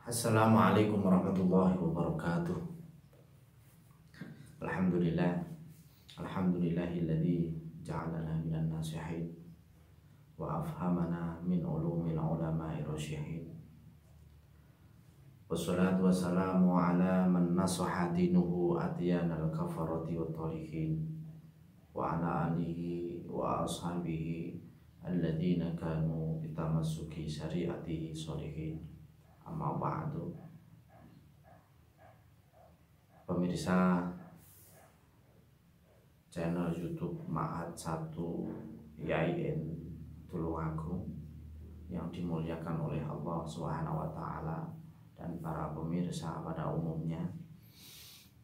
Assalamualaikum warahmatullahi wabarakatuh. Alhamdulillahilladzi ja'alana minan nasihin wa afhamana min ulumil ulama'i rasyihin. Wassalatu wassalamu ala man nasaha dinuhu atyanal kafarati wat talihin wa ala alihi wa ashabihi alladzina kanu bitamassuki syari'atihi sholihin. Amma ba'du. Pemirsa channel YouTube Ma'had 1 YIN Tulungagung yang dimuliakan oleh Allah Subhanahu wa taala dan para pemirsa pada umumnya,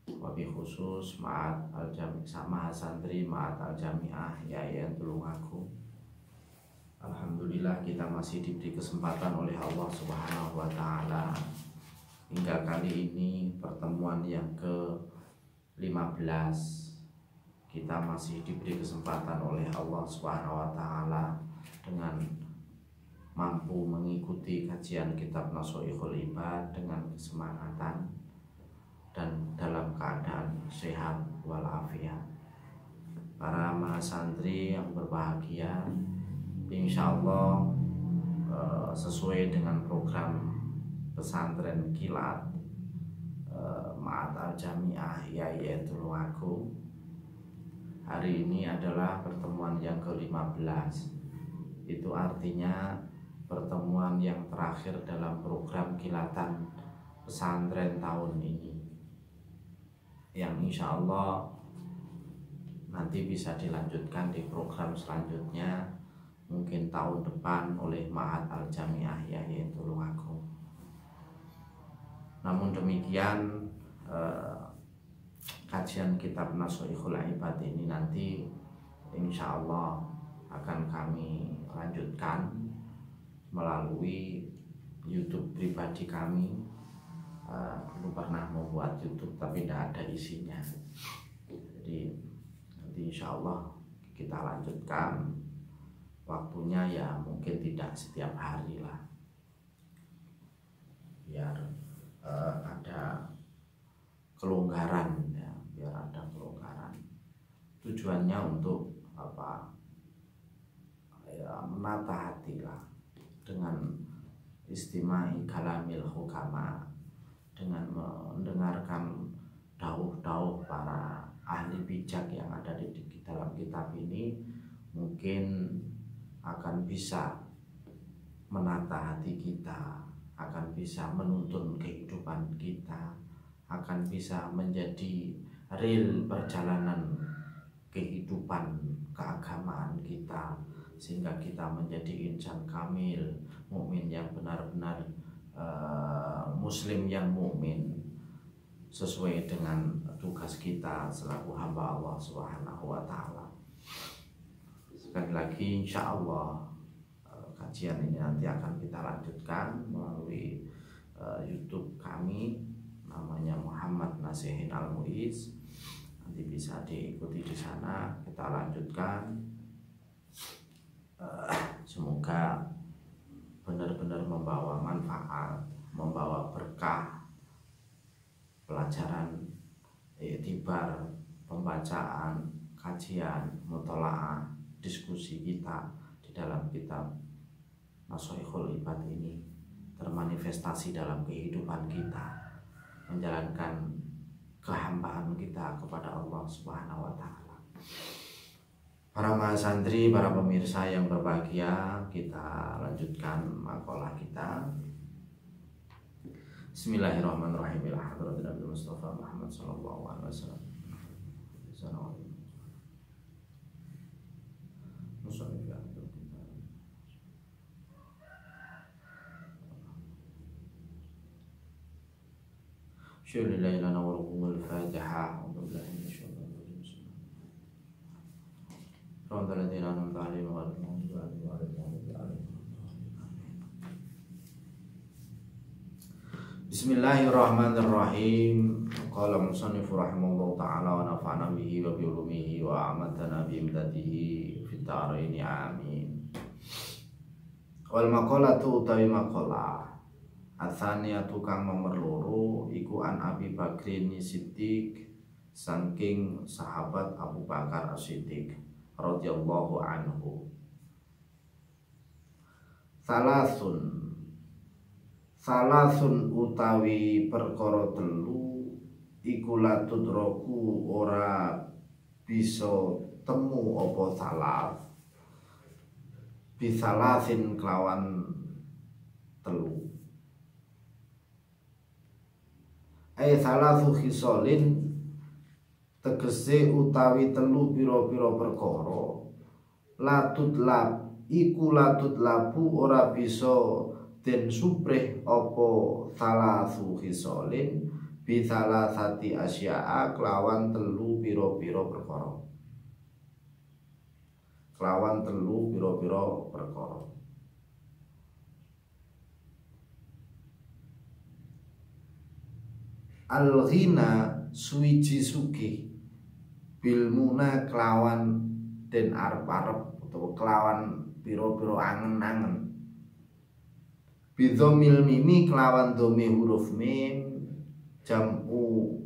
wabil khusus Ma'had Al-Jami'ah Santri Ma'had Al-Jami'ah YIN Tulungagung. Alhamdulillah kita masih diberi kesempatan oleh Allah Subhanahu wa taala hingga kali ini pertemuan yang ke-15. Kita masih diberi kesempatan oleh Allah Subhanahu wa taala dengan mampu mengikuti kajian kitab Nashaikhul Ibad dengan kesemangatan dan dalam keadaan sehat walafiat. Para mahasantri yang berbahagia, insya Allah sesuai dengan program pesantren kilat Ma'had Al-Jami'ah YIN Tulungagung, hari ini adalah pertemuan yang ke-15. Itu artinya pertemuan yang terakhir dalam program kilatan pesantren tahun ini, yang insya Allah nanti bisa dilanjutkan di program selanjutnya, mungkin tahun depan oleh Ma'had Al-Jami'ah YIN Tulungagung. Namun demikian, kajian kitab Nashaikhul Ibad ini nanti insya Allah akan kami lanjutkan melalui YouTube pribadi kami. Dulu pernah membuat YouTube tapi tidak ada isinya, jadi nanti insya Allah kita lanjutkan. Waktunya ya mungkin tidak setiap hari lah, biar ada kelonggaran ya, biar ada kelonggaran. Tujuannya untuk apa? Ya, menata hati lah dengan istimai kalamil hukama, dengan mendengarkan dauh-dauh para ahli bijak yang ada di dalam kitab ini, mungkin akan bisa menata hati kita, akan bisa menuntun kehidupan kita, akan bisa menjadi real perjalanan kehidupan keagamaan kita, sehingga kita menjadi insan kamil, mukmin yang benar-benar muslim yang mukmin, sesuai dengan tugas kita selaku hamba Allah Subhanahu wa taala. Sekali lagi insya Allah kajian ini nanti akan kita lanjutkan melalui YouTube kami, namanya Muhammad Nasihin Al-Muiz. Nanti bisa diikuti di sana, kita lanjutkan. Semoga benar-benar membawa manfaat, membawa berkah, pelajaran, iktibar, pembacaan, kajian, mutolaah, diskusi kita di dalam kitab Nashaikhul Ibad ini termanifestasi dalam kehidupan kita, menjalankan kehambaan kita kepada Allah Subhanahu wa taala. Para mahasantri, para pemirsa yang berbahagia, kita lanjutkan makalah kita. Bismillahirrahmanirrahim. Ila hadratin Nabi Mustafa Muhammad sallallahu alaihi wasallam. Syukurlah lana wa lakum al-Fatihah. Bismillahirrahmanirrahim. Qala musannif rahimahullah ta'ala wa nafa'na bihi wa bi ulumihi wa amatana bi imdadihi fid dharain amin. Wal maqalatu utawi maqalah Atsaniyatu kang nomor loro iku an Abi Bakrin Siddiq saking sahabat Abu Bakar As-Siddiq radhiyallahu anhu. Salasun utawi perkara telu iku latudroku ora bisa temu apa salah bisalasin kelawan telu. Salasu khisolin tegese utawi telu pira-pira perkara latut labu ora bisa den suprih apa salasu khisolin bisalasati asya'a kelawan telu pira-pira perkara. Al-ghina suwiji sugih bil muna kelawan den arep-arep utawa kelawan pira-pira angen-angen. Bidzomil mimi kelawan dome huruf mim jam'u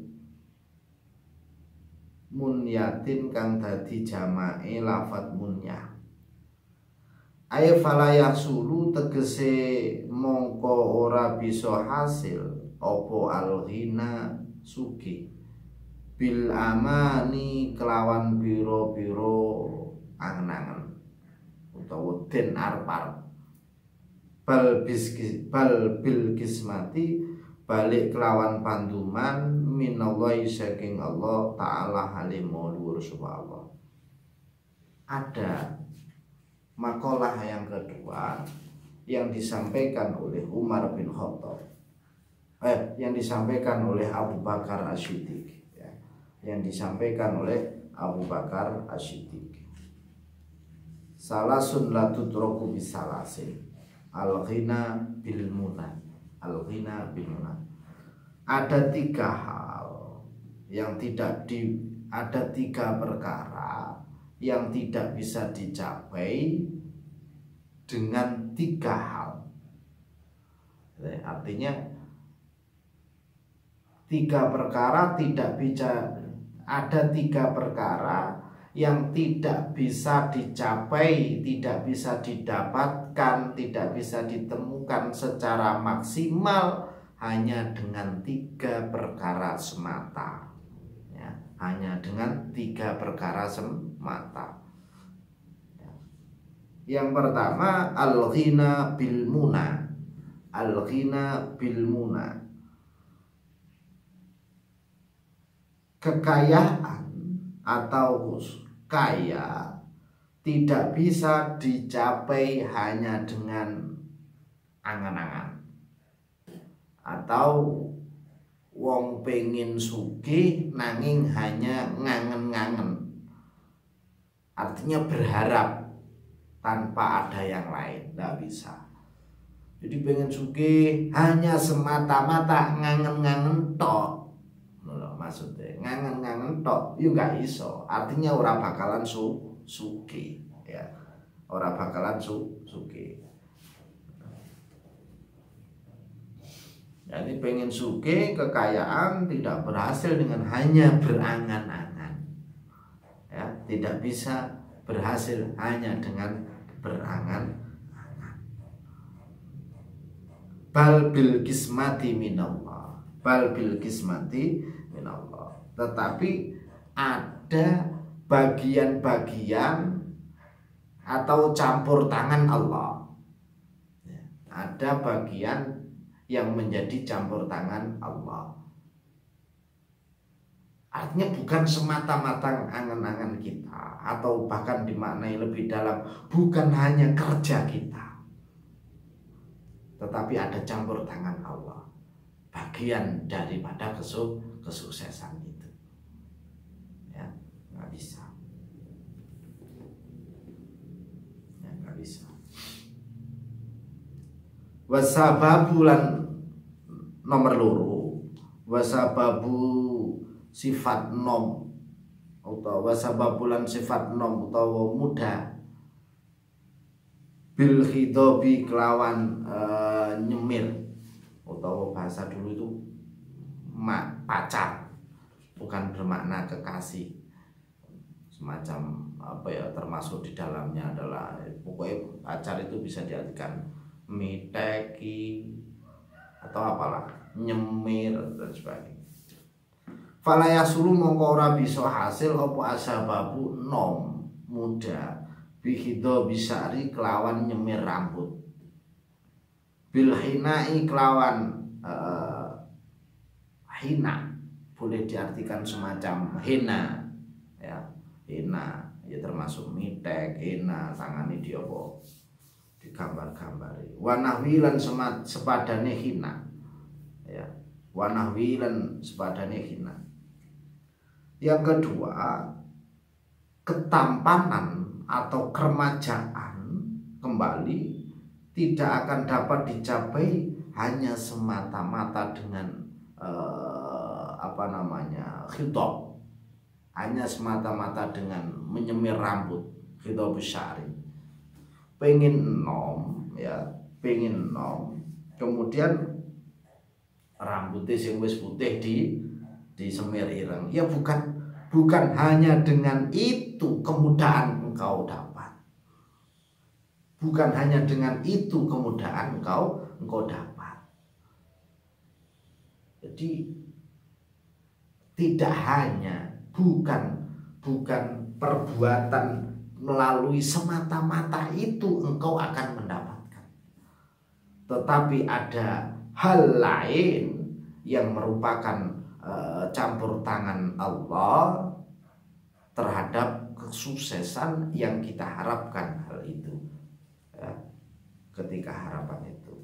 munyatin kang dadi jamae lafat munyah. Ay falayah sulu tegese mongko ora bisa hasil opo al-ghina sugi bil amani kelawan biro-biro angen-angen utawa den arep-arep bal bil kismati balik kelawan panduman minallahi saking Allah taala halim dhuwur subhanallah. Ada makalah yang kedua yang disampaikan oleh Umar bin Khattab, yang disampaikan oleh Abu Bakar As-Siddiq, ya, yang disampaikan oleh Abu Bakar As-Siddiq. Salasun la tudraku bisalasin al-ghina bil muna. Al-ghina bil muna. Ada tiga hal yang ada tiga perkara yang tidak bisa dicapai dengan tiga hal. Artinya tiga perkara tidak bisa, ada tiga perkara yang tidak bisa dicapai, tidak bisa didapatkan, tidak bisa ditemukan secara maksimal hanya dengan tiga perkara semata, ya, hanya dengan tiga perkara semata. Yang pertama al-ghina bil muna. Al-ghina bil muna, kekayaan atau kaya tidak bisa dicapai hanya dengan angan-angan. Atau wong pengen sugih nanging hanya ngangen-ngangen, artinya berharap tanpa ada yang lain, tidak bisa. Jadi pengen sugih hanya semata-mata ngangen-ngangen tok, maksudnya ngangen-ngangen tok yo gak iso, artinya ora bakalan sugih, ya, ora bakalan sugih. Jadi pengen sugih kekayaan tidak berhasil dengan hanya berangan-angan, ya, tidak bisa berhasil hanya dengan berangan-angan. Bal bil kismati minallah, bal bil kismati minallah. Tetapi ada bagian-bagian atau campur tangan Allah. Ada bagian yang menjadi campur tangan Allah. Artinya bukan semata-mata angan-angan kita, atau bahkan dimaknai lebih dalam, bukan hanya kerja kita, tetapi ada campur tangan Allah, bagian daripada kesuksesan itu, ya, nggak bisa, ya, nggak bisa. Wasababulan nomor loro, wasababu sifat nom utawa wasababulan sifat nom utawa muda bil khidobi kelawan nyemir bahasa dulu itu pacar, bukan bermakna kekasih. Semacam apa ya, termasuk di dalamnya adalah pokoknya pacar itu bisa diartikan miteki atau apalah, nyemir dan sebagainya. Fala yasulu mongko ora bisa hasil apa asababu nom muda bihido bisari kelawan nyemir rambut, bil hinai kelawan hina, boleh diartikan semacam hina ya, hina ya termasuk mitek, hina tangani dia apa digambar-gambari, wanahwilan sepadane hina ya, wanahwilan sepadane hina. Yang kedua, ketampanan atau keremajaan kembali tidak akan dapat dicapai hanya semata-mata dengan khitab, hanya semata-mata dengan menyemir rambut, khitab syari. Pengen nom ya, pengen nom, kemudian rambutnya sing wis putih disemir ireng. Ya bukan hanya dengan itu kemudahan engkau dapat. Bukan hanya dengan itu kemudahan engkau dapat. Jadi tidak hanya bukan perbuatan melalui semata-mata itu engkau akan mendapatkan, tetapi ada hal lain yang merupakan campur tangan Allah terhadap kesuksesan yang kita harapkan. Hal itu ya, ketika harapan itu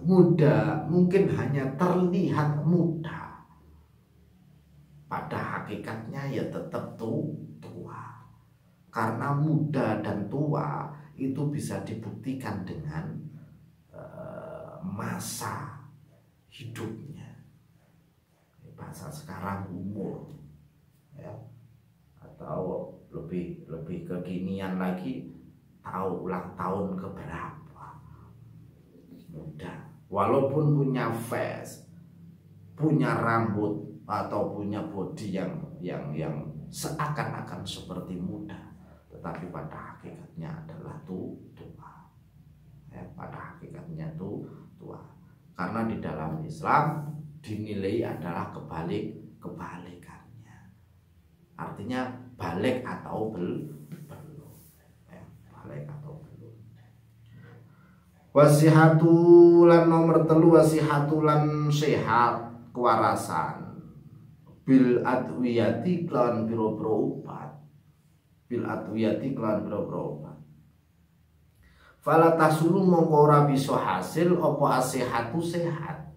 mudah, mungkin hanya terlihat mudah, pada hakikatnya ya tetap tua. Karena muda dan tua itu bisa dibuktikan dengan masa hidupnya, bahasa sekarang umur ya, atau lebih kekinian lagi tahu ulang tahun keberapa. Muda walaupun punya face, punya rambut atau punya body yang seakan-akan seperti muda, tetapi pada hakikatnya adalah tua ya, pada hakikatnya tua. Karena di dalam Islam dinilai adalah kebalikannya, artinya balik atau belum ya, balik atau belum. Wasihatulan nomor telu, wasihatulan sehat kewarasan bil adwiyati kelawan biro-biro obat, bil adwiyati kelawan biro-biro obat. Fala tasulu mongko ora bisa hasil apa asihatu sehat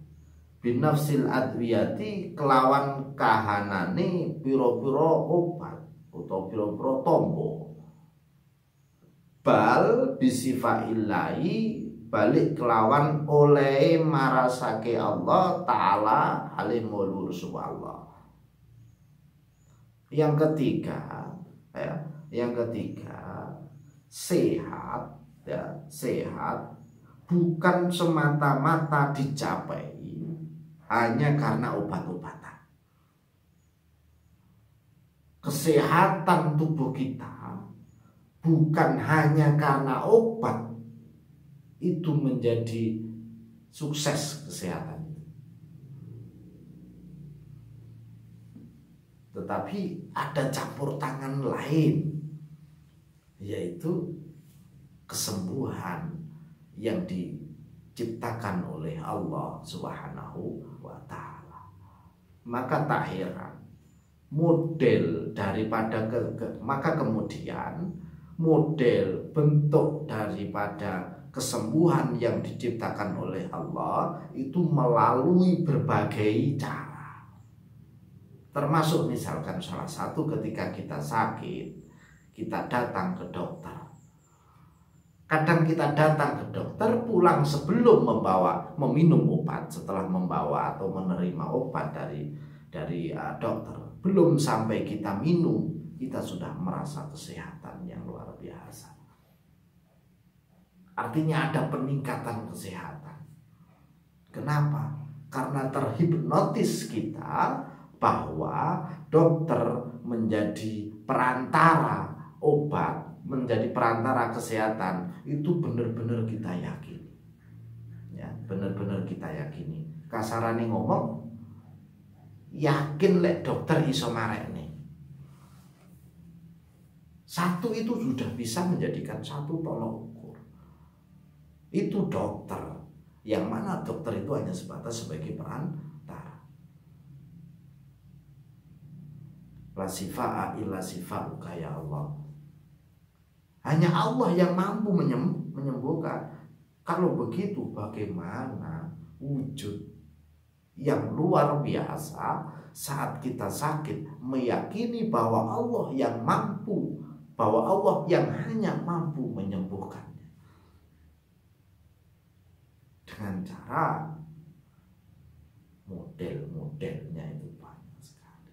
binafsil adwiyati kelawan kahanane piro-piro obat utawa piro-piro tombo, bal bisifaillahi balik kelawan oleh marasake Allah Ta'ala alim mulur subhanallah. Yang ketiga ya, sehat ya, sehat bukan semata-mata dicapai hanya karena obat-obatan. Kesehatan tubuh kita bukan hanya karena obat itu menjadi sukses kesehatan, tetapi ada campur tangan lain, yaitu kesembuhan yang diciptakan oleh Allah Subhanahu wa Ta'ala. Maka tak heran model daripada maka kemudian model bentuk daripada kesembuhan yang diciptakan oleh Allah itu melalui berbagai cara. Termasuk misalkan salah satu ketika kita sakit, kita datang ke dokter. Kadang kita datang ke dokter pulang sebelum meminum obat, setelah membawa atau menerima obat dari dokter. Belum sampai kita minum, kita sudah merasa kesehatan yang luar biasa. Artinya ada peningkatan kesehatan. Kenapa? karena terhipnotis kita bahwa dokter menjadi perantara obat, menjadi perantara kesehatan, itu benar-benar kita yakini. Ya, benar-benar kita yakini. Kasarane ngomong, yakin lek dokter iso marekne. Satu itu sudah bisa menjadikan satu tolok ukur. Itu dokter. Yang mana dokter itu hanya sebatas sebagai perantara. La sifa'a illa sifa'uka ya Allah. Hanya Allah yang mampu menyembuhkan. Kalau begitu bagaimana wujud yang luar biasa saat kita sakit meyakini bahwa Allah yang mampu, bahwa Allah yang hanya mampu menyembuhkannya. Dengan cara model-modelnya itu banyak sekali.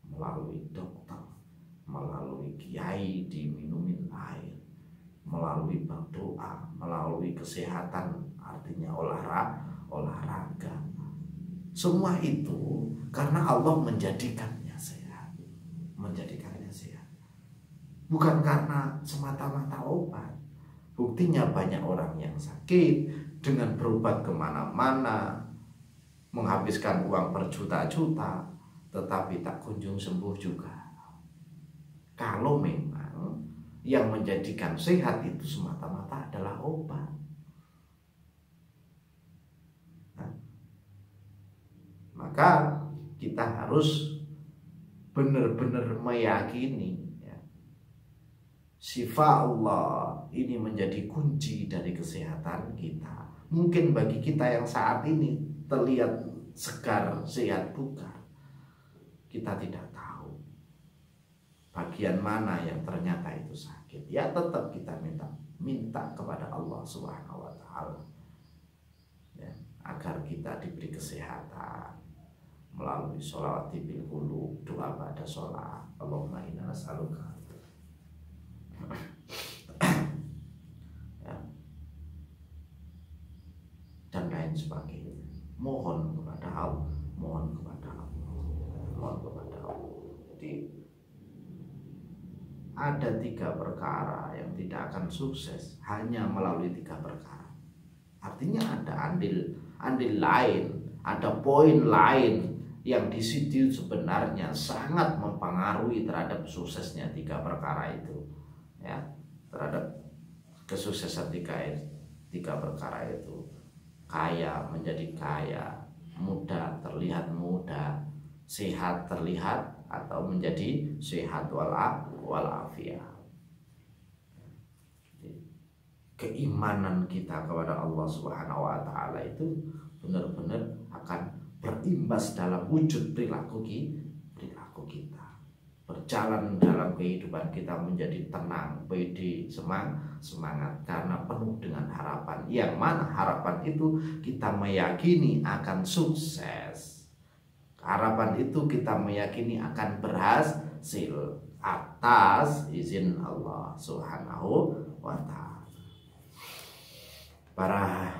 Melalui dokter, melalui kiai diminumin air, melalui berdoa, melalui kesehatan artinya olahraga. Semua itu karena Allah menjadikannya sehat. Bukan karena semata-mata obat. Buktinya banyak orang yang sakit dengan berobat kemana-mana, menghabiskan uang berjuta-juta, tetapi tak kunjung sembuh juga. Kalau memang yang menjadikan sehat itu semata-mata adalah obat. Nah, maka kita harus benar-benar meyakini sifat Allah ini menjadi kunci dari kesehatan kita. Mungkin bagi kita yang saat ini terlihat segar, sehat, bugar, kita tidak tahu bagian mana yang ternyata itu sakit. Ya tetap kita minta kepada Allah Subhanahu wa taala ya, agar kita diberi kesehatan melalui sholawat bil qulub, doa pada sholat. Allahumma inna nas'aluka ya, dan lain sebagainya. Mohon kepada Allah. Jadi ada 3 perkara yang tidak akan sukses hanya melalui 3 perkara. Artinya ada andil lain, ada poin lain yang di situ sebenarnya sangat mempengaruhi terhadap suksesnya 3 perkara itu. Ya, terhadap kesuksesan 3 perkara itu. Kaya menjadi kaya, muda terlihat muda, sehat terlihat atau menjadi sehat walafiat. Keimanan kita kepada Allah Subhanahu wa taala itu benar-benar akan berimbas dalam wujud perilaku kita. Berjalan dalam kehidupan kita menjadi tenang, pede, semangat karena penuh dengan harapan. Yang mana harapan itu kita meyakini akan sukses. Harapan itu kita meyakini akan berhasil atas izin Allah Subhanahu wa taala. Para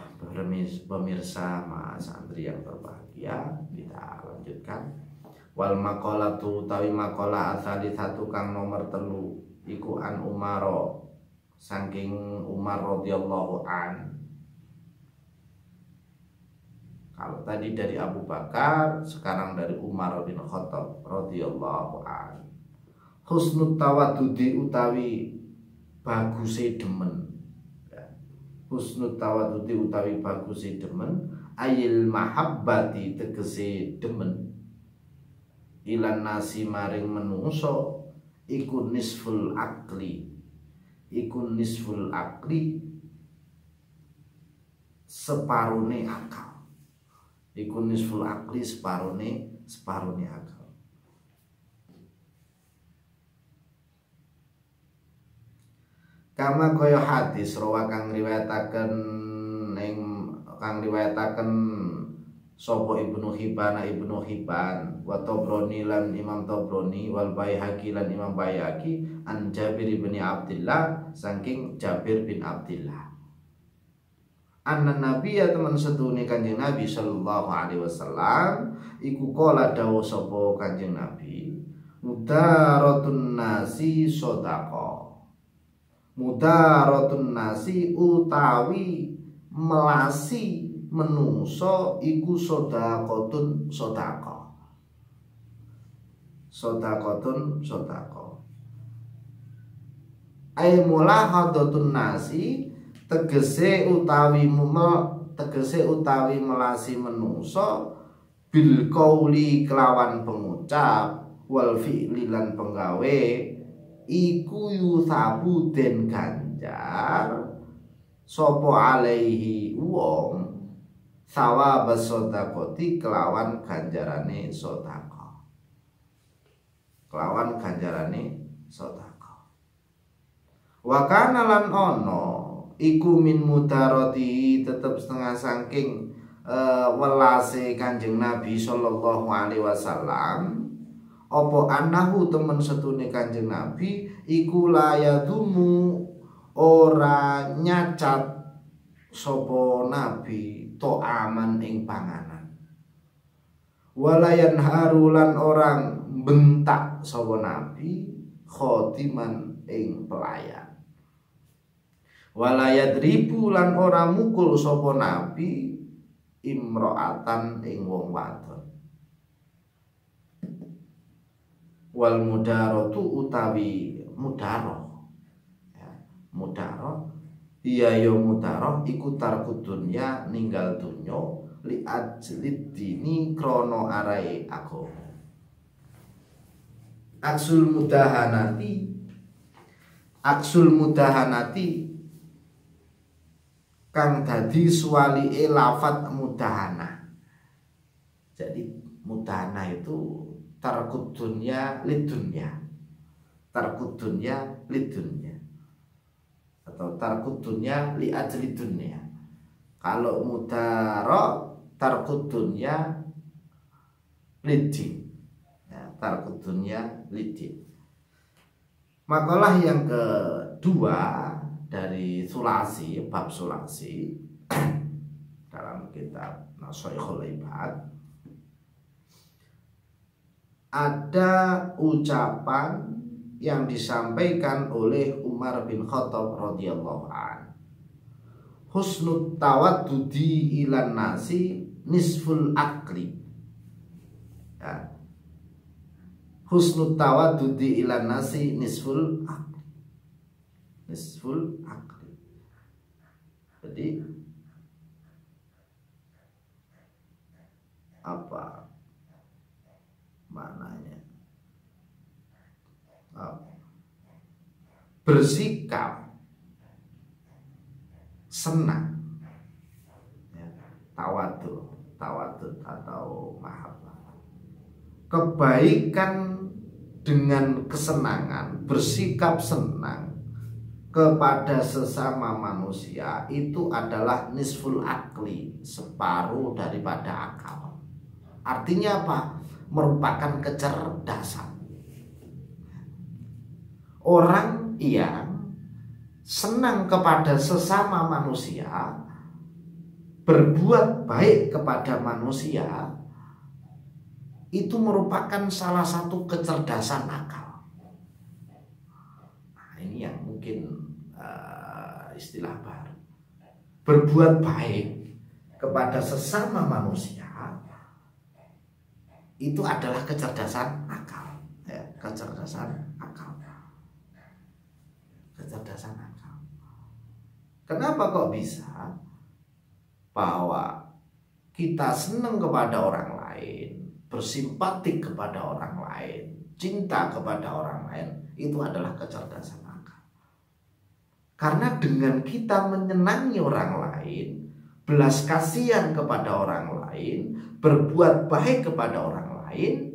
pemirsa Mas Andri yang berbahagia, kita lanjutkan. Wal maqalatu tawi maqala asali satu kang nomor 3 iku an Umaro saking Umar radhiyallahu an. Kalau tadi dari Abu Bakar, sekarang dari Umar bin Khattab radhiyallahu an. Husnut tawadudi utawi baguse demen. Husnut tawadudi utawi baguse demen, ayil mahabbati tegese demen. Ilan nasi maring menungso iku nisful akli separone akal. Iku nisful akli separone akal. Kama kaya hadis rawa kang riwayataken sapa Ibnu Hibban wa Tabrani lan Imam Tabrani wal Baihaqi lan Imam Baihaqi an Jabir bin Abdullah saking Jabir bin Abdullah. Anna nabiyya teman setune Kanjeng Nabi sallallahu alaihi wasallam iku kala dawuh sapa Kanjeng Nabi, mudaratun nasi sedekah. Mudaratun nasi utawi melasi menungso iku sedekahun sedekah. Sedekahun sedekah. Ai mulahadatun nasi tegese utawi melasi menungso bil qauli kelawan pengucap wal fi'li lan penggawe iku yusabu den ganjar sapa alaihi wong sawab sedekati kelawan ganjarane sedekah. Kelawan ganjarane sedekah. Wa kana lan ono iku min mudarati tetep setengah saking welase Kanjeng Nabi sallallahu alaihi wasallam apa anahu temen setune Kanjeng Nabi iku layadumu ora nyacat sapa Nabi to aman ing panganan walayan harulan orang bentak sapa Nabi khotiman ing pelayan walayadribu lan ora mukul sapa Nabi imro'atan ing wong wadon. Wal mudaratu utawi mudaroh ya, mudaroh iya yo mudaroh iku tarkud dunya ninggal dunya li ajlid dini krono arai agama. Aksul mudahanati kang dadi suwalike lafat mudahana. Jadi mudahana itu tarkud dunya lidunya. Tarkud dunya lidunya. Atau tarkud dunya li ajli dunya. Kalau mudara tarkud dunya lidin. Ya, tarkud dunya lidin. Makalah yang kedua dari sulasi, bab sulasi dalam kitab Nashaikhul Ibad ada ucapan yang disampaikan oleh Umar bin Khattab radhiyallahu an. Husnut tawaddudi ilan nasi nisful akli. Ya. Husnut tawaddudi ilan nasi nisful akli. Nisful akli. Jadi apa maknanya? Bersikap senang ya, tawadud atau mahabbah, kebaikan dengan kesenangan, bersikap senang kepada sesama manusia itu adalah nisful akli, separuh daripada akal. Artinya apa? Merupakan kecerdasan. Orang yang senang kepada sesama manusia, berbuat baik kepada manusia, itu merupakan salah satu kecerdasan akal. Nah, ini yang mungkin istilah baru. Berbuat baik kepada sesama manusia itu adalah kecerdasan akal, ya, kecerdasan akal. Kecerdasan akal. Kenapa kok bisa bahwa kita senang kepada orang lain, bersimpati kepada orang lain, cinta kepada orang lain, itu adalah kecerdasan akal. Karena dengan kita menyenangi orang lain, belas kasihan kepada orang lain, berbuat baik kepada orang lain,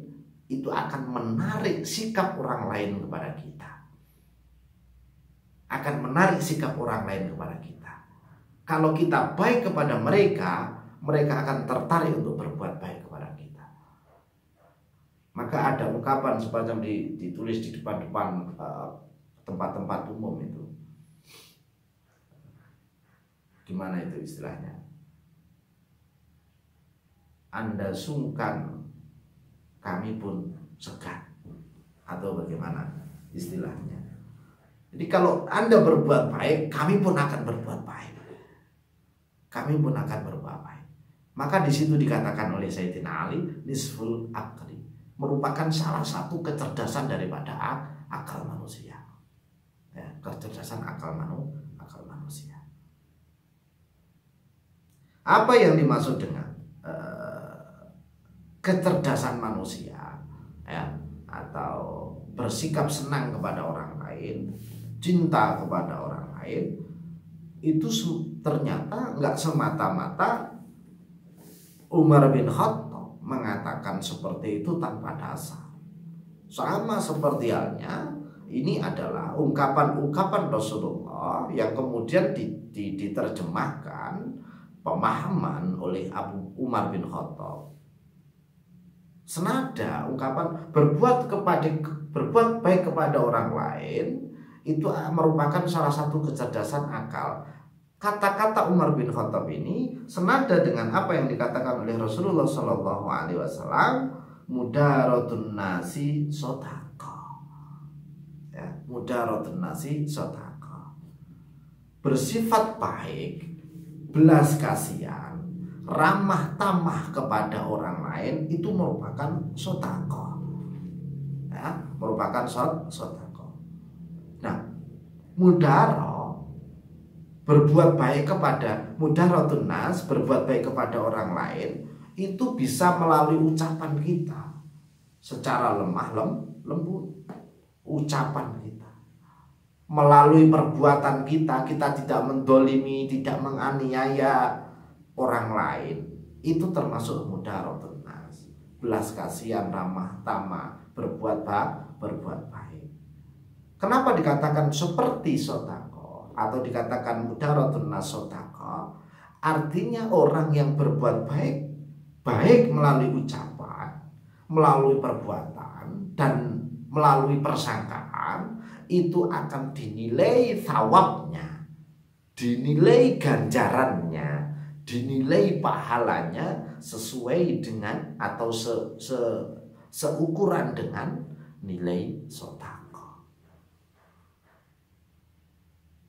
itu akan menarik sikap orang lain kepada kita. Akan menarik sikap orang lain kepada kita. Kalau kita baik kepada mereka, mereka akan tertarik untuk berbuat baik kepada kita. Maka ada ungkapan semacam ditulis di depan-depan tempat-tempat umum itu. Gimana itu istilahnya? Anda sungkan, kami pun segan, atau bagaimana istilahnya? Jadi kalau Anda berbuat baik, kami pun akan berbuat baik. Kami pun akan berbuat baik. Maka di situ dikatakan oleh Sayyidina Ali, nisful akli, merupakan salah satu kecerdasan daripada akal manusia. Ya, kecerdasan akal manusia. Apa yang dimaksud dengan kecerdasan manusia, ya, atau bersikap senang kepada orang lain, cinta kepada orang lain, itu ternyata nggak semata-mata Umar bin Khattab mengatakan seperti itu tanpa dasar. Sama seperti halnya ini adalah ungkapan-ungkapan Rasulullah yang kemudian diterjemahkan pemahaman oleh Abu Umar bin Khattab. Senada ungkapan berbuat baik kepada orang lain itu merupakan salah satu kecerdasan akal. Kata-kata Umar bin Khattab ini senada dengan apa yang dikatakan oleh Rasulullah Shallallahu Alaihi Wasallam, mudaratun nasi sodaqah. Ya, mudaratun nasi sodaqah. Bersifat baik, belas kasihan, ramah tamah kepada orang lain itu merupakan sodaqah. Ya, merupakan sodaqah. Nah, mudarat, berbuat baik kepada mudaratun nas, berbuat baik kepada orang lain itu bisa melalui ucapan kita secara lemah lembut, ucapan kita, melalui perbuatan kita tidak mendolimi, tidak menganiaya orang lain, itu termasuk mudaratun nas, belas kasihan, ramah tamah, berbuat baik. Kenapa dikatakan seperti sodaqah atau dikatakan mudaratun nas sodaqah? Artinya orang yang berbuat baik melalui ucapan, melalui perbuatan, dan melalui persangkaan, itu akan dinilai thawabnya, dinilai ganjarannya, dinilai pahalanya sesuai dengan atau seukuran dengan nilai sodaqah.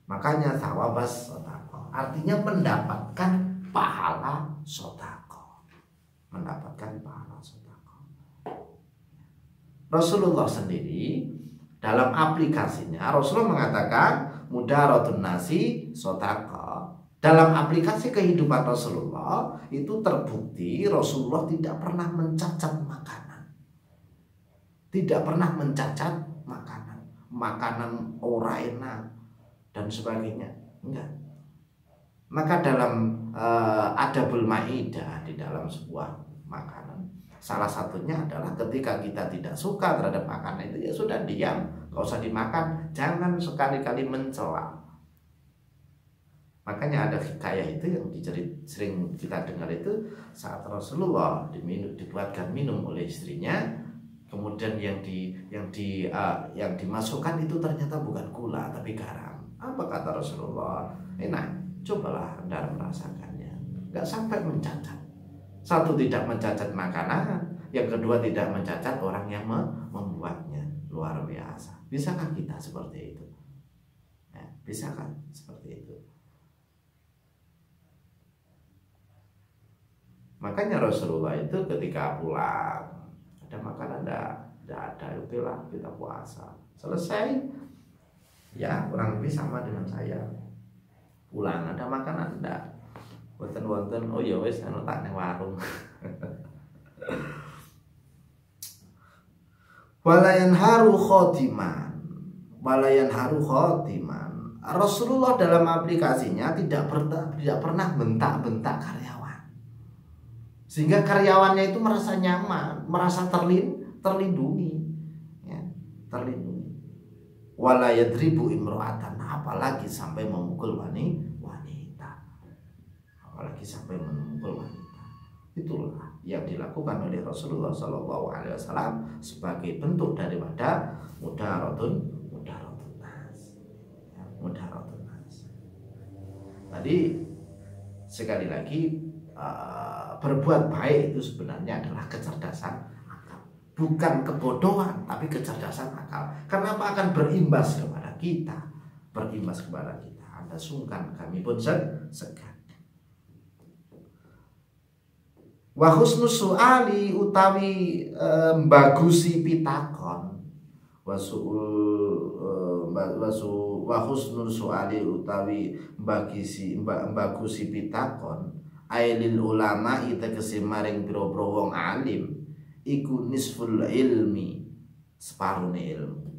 Makanya thawabas sodaqah artinya mendapatkan pahala sodaqah, mendapatkan pahala sodaqah. Rasulullah sendiri dalam aplikasinya, Rasulullah mengatakan mudaratun nasi sodaqah. Dalam aplikasi kehidupan Rasulullah itu terbukti Rasulullah tidak pernah mencacat makanan, tidak pernah mencacat makanan ora enak dan sebagainya, enggak. Maka dalam adabul maidah, di dalam sebuah makanan, salah satunya adalah ketika kita tidak suka terhadap makanan itu, ya sudah diam, gak usah dimakan, jangan sekali-kali mencela. Makanya ada hikayah itu yang sering kita dengar itu, saat Rasulullah dibuatkan minum oleh istrinya, kemudian yang dimasukkan itu ternyata bukan gula tapi garam. Apa kata Rasulullah? Enak, cobalah Anda merasakannya. Gak sampai mencacat. Satu, tidak mencacat makanan. Yang kedua, tidak mencacat orang yang membuatnya. Luar biasa. Bisakah kita seperti itu? Ya, bisakah seperti itu? Makanya Rasulullah itu ketika pulang, ada makanan tidak ada, oke lah kita puasa. Selesai, ya kurang lebih sama dengan saya. Pulang ada makanan enggak? Wonten-wonten, oh ya wis anu tak nang warung. Walayan haru khotiman. Rasulullah dalam aplikasinya tidak pernah bentak-bentak karyawan, sehingga karyawannya itu merasa nyaman, merasa terlindungi, ya, terlindungi. Wala yadribu imro'atan, apalagi sampai memukul wanita, apalagi sampai memukul wanita. Itulah yang dilakukan oleh Rasulullah Shallallahu Alaihi Wasallam sebagai bentuk daripada mudaratun nas. Tadi sekali lagi berbuat baik itu sebenarnya adalah kecerdasan akal, bukan kebodohan, tapi kecerdasan akal. Kenapa? Akan berimbas kepada kita, berimbas kepada kita. Anda sungkan, kami pun segan. Wa husnus su'ali utawi bagusi pitakon, wa husnul su'ali utawi bagusi pitakon ailil ulama tegese maring pira-pira wong alim iku nisful ilmi, separone ilmu.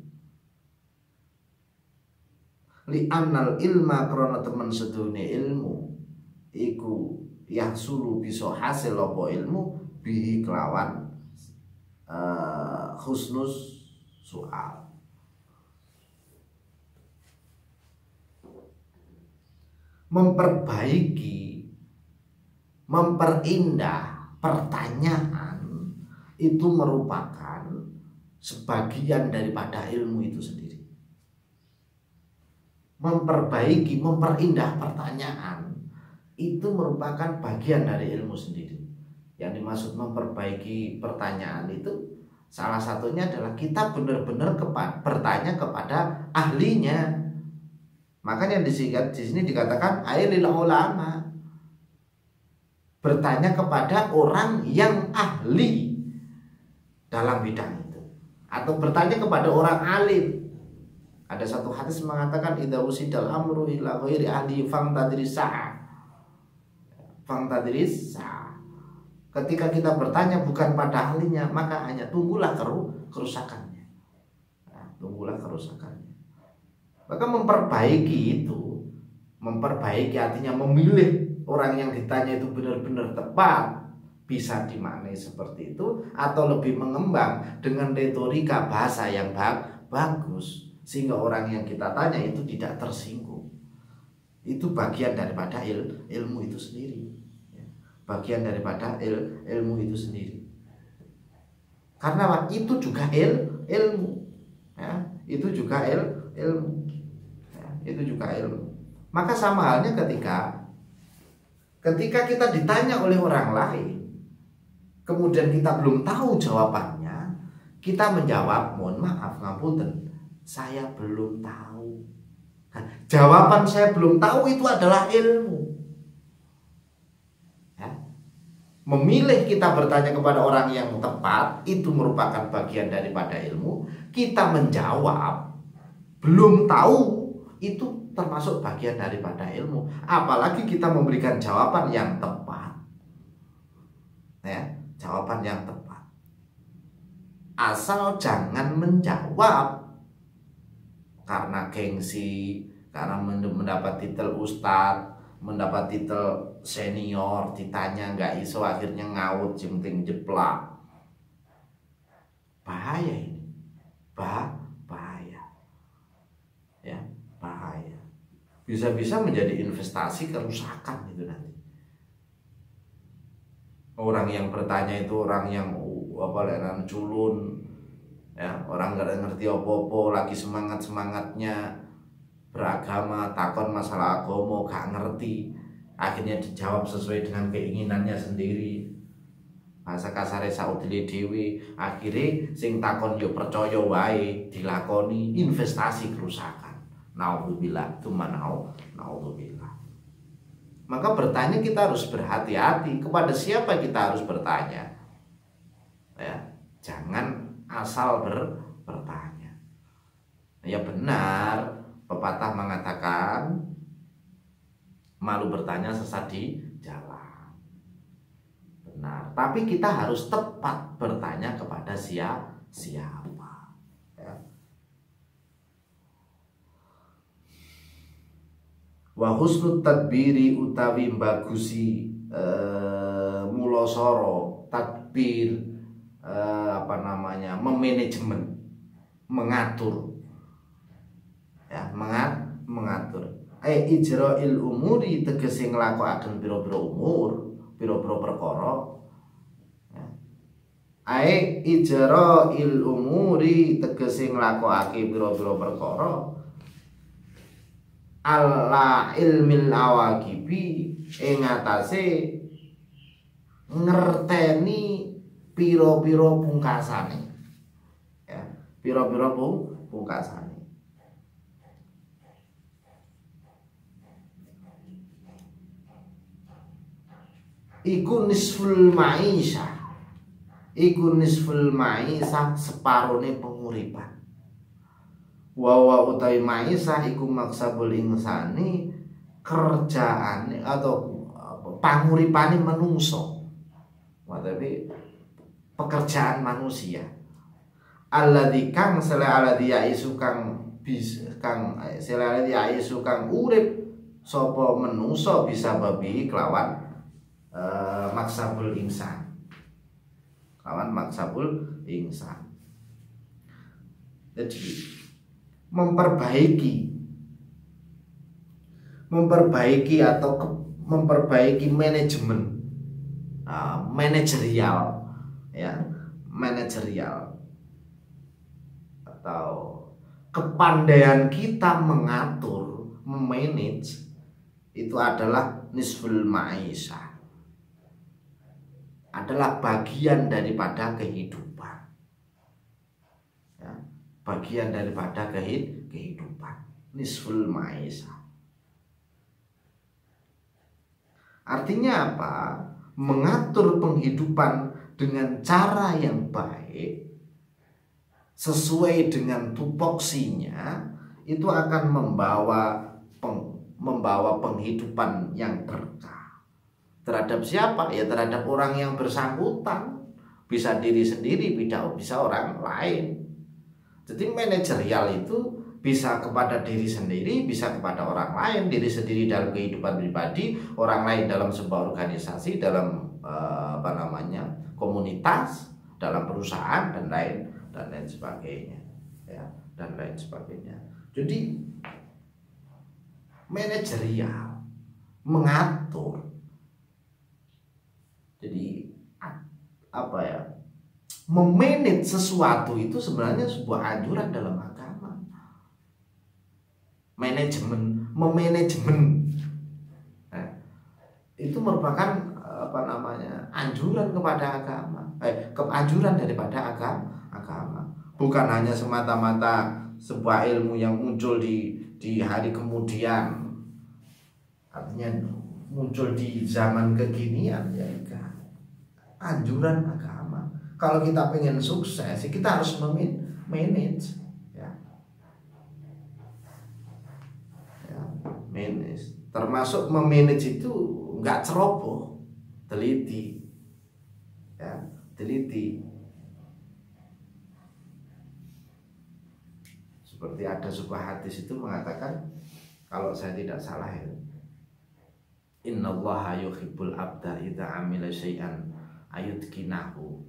Li annal ilma krana temen sedune ilmu iku yahsulu bisa hasil apa ilmu bihi kelawan husnus soal. Memperbaiki, memperindah pertanyaan itu merupakan sebagian daripada ilmu itu sendiri. Memperbaiki, memperindah pertanyaan itu merupakan bagian dari ilmu sendiri. Yang dimaksud memperbaiki pertanyaan itu salah satunya adalah kita benar-benar bertanya kepada ahlinya. Makanya di sini dikatakan ailil ulama, bertanya kepada orang yang ahli dalam bidang itu, atau bertanya kepada orang alim. Ada satu hadis mengatakan idza usidal amru ila ghairi ahli fangtadris sa'a. Fangtadris sa'a. Ketika kita bertanya bukan pada ahlinya, maka hanya tunggulah kerusakannya. Nah, tunggulah kerusakannya. Maka memperbaiki itu, memperbaiki artinya memilih orang yang ditanya itu benar-benar tepat, bisa dimaknai seperti itu, atau lebih mengembang dengan retorika bahasa yang bagus, sehingga orang yang kita tanya itu tidak tersinggung. Itu bagian daripada ilmu itu sendiri, bagian daripada ilmu itu sendiri. Karena itu juga ilmu, ya, itu juga ilmu, ya, itu juga ilmu. Maka sama halnya ketika kita ditanya oleh orang lain, kemudian kita belum tahu jawabannya, kita menjawab, mohon maaf ngapunten, saya belum tahu. Nah, jawaban saya belum tahu itu adalah ilmu. Ya. Memilih kita bertanya kepada orang yang tepat itu merupakan bagian daripada ilmu. Kita menjawab belum tahu itu termasuk bagian daripada ilmu. Apalagi kita memberikan jawaban yang tepat, ya, jawaban yang tepat. Asal jangan menjawab karena gengsi, karena mendapat titel ustadz, mendapat titel senior, ditanya nggak iso akhirnya ngaut jemting jeplak. Bahaya ini, bahaya, ya, bahaya. Bisa-bisa menjadi investasi kerusakan itu nanti. Orang yang bertanya itu orang yang culun, ya, orang nggak ngerti apa-apa, lagi semangatnya beragama, takon masalah agama gak ngerti, akhirnya dijawab sesuai dengan keinginannya sendiri. Bahasa kasare saudile dhewe, akhirnya sing takon yo percaya wae dilakoni, investasi kerusakan. Naudzubillah, naudzubillah. Maka bertanya kita harus berhati-hati kepada siapa kita harus bertanya. Ya, jangan asal bertanya. Ya benar, pepatah mengatakan malu bertanya sesat di jalan. Benar, tapi kita harus tepat bertanya kepada siapa. Wa husnut tadbiri utawi bagusi mulosoro tadbir, memanajemen, mengatur, ya, mengatur. Ijra'il umuri tegese nglakokaken pira-pira umur, pira-pira perkara. Ijra'il umuri tegese nglakokake pira-pira perkara. ala ilmil awaqibi ing atase ngerteni pira-pira pungkasane, ya, pira-pira pungkasane. Iku nisful ma'isyah, iku nisful ma'isyah, separone penguripan. Wa utawi ma'isyah iku maksabul insani, kerjaane atau panguripane manungsa. Tapi pekerjaan manusia. Alladzi kang alladzi yaisu kang alladzi yaisu kang urip sapa manungsa bisa babi kelawan maksabul insan. Kelawan maksabul insan. Jadi memperbaiki atau memperbaiki manajemen, manajerial, ya, manajerial atau kepandaian kita mengatur, memanage, itu adalah nisful ma'isyah, adalah bagian daripada kehidupan, ya, bagian daripada kehidupan, nisful ma'isyah. Artinya apa? Mengatur penghidupan dengan cara yang baik sesuai dengan tupoksinya itu akan membawa penghidupan yang berkah. Terhadap siapa? Ya terhadap orang yang bersangkutan. Bisa diri sendiri, bisa orang lain. Jadi manajerial itu bisa kepada diri sendiri, bisa kepada orang lain. Diri sendiri dalam kehidupan pribadi, orang lain dalam sebuah organisasi, dalam komunitas, dalam perusahaan, dan lain sebagainya, ya, dan lain sebagainya. Jadi manajerial, mengatur. Jadi apa ya? Memanage sesuatu itu sebenarnya sebuah anjuran dalam agama. Memanajemen, nah, itu merupakan anjuran kepada agama, anjuran daripada agama. Bukan hanya semata-mata sebuah ilmu yang muncul di hari kemudian, artinya muncul di zaman kekinian, ya, anjuran agama. Kalau kita pengen sukses, kita harus manage, ya, manage. Termasuk memanage itu nggak ceroboh, teliti, ya, teliti. Seperti ada sebuah hadis itu mengatakan, kalau saya tidak salah, ya, innallaha yuhibbul abda idza amila syai'an ayutqinahu.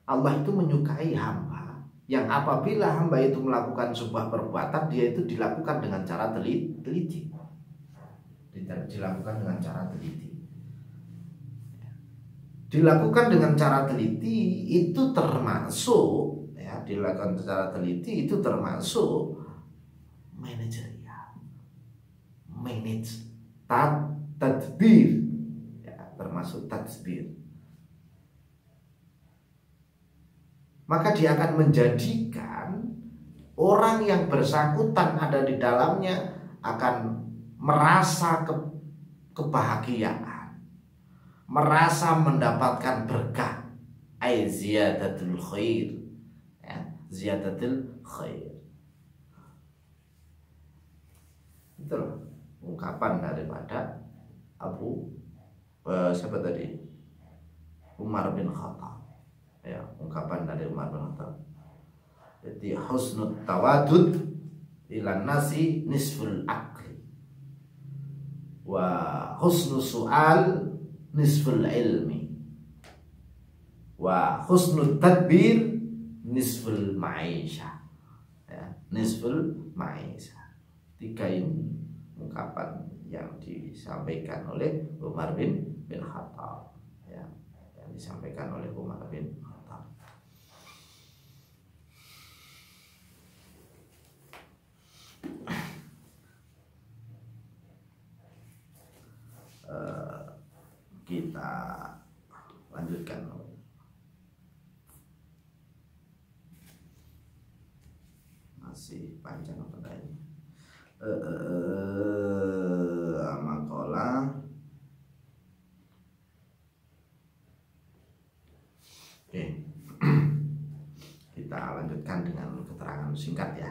Allah itu menyukai hamba yang apabila hamba itu melakukan sebuah perbuatan, dia itu dilakukan dengan cara teliti. Dilakukan dengan cara teliti. Dilakukan dengan cara teliti itu termasuk, ya, dilakukan secara teliti itu termasuk manajerial, tadbir, ya, termasuk tadbir. Maka dia akan menjadikan orang yang bersangkutan ada di dalamnya akan merasa kebahagiaan, merasa mendapatkan berkah, ziyadatul khair, ya, ziyadatul khair. Itu ungkapan daripada siapa tadi? Umar bin Khattab. Ya, ungkapan dari Umar bin Khattab. Jadi husnul tawadud ilan nasi nisful akli, wa husnul su'al nisful ilmi, wa husnul tadbir nisful ma'isyah, ya, nisful ma'isyah. 3 ini ungkapan yang disampaikan oleh Umar bin Khattab, ya, yang disampaikan oleh Umar bin Khattab. lanjutkan. Masih panjang apa tadi? Makalah. Oke. Kita lanjutkan dengan keterangan singkat ya.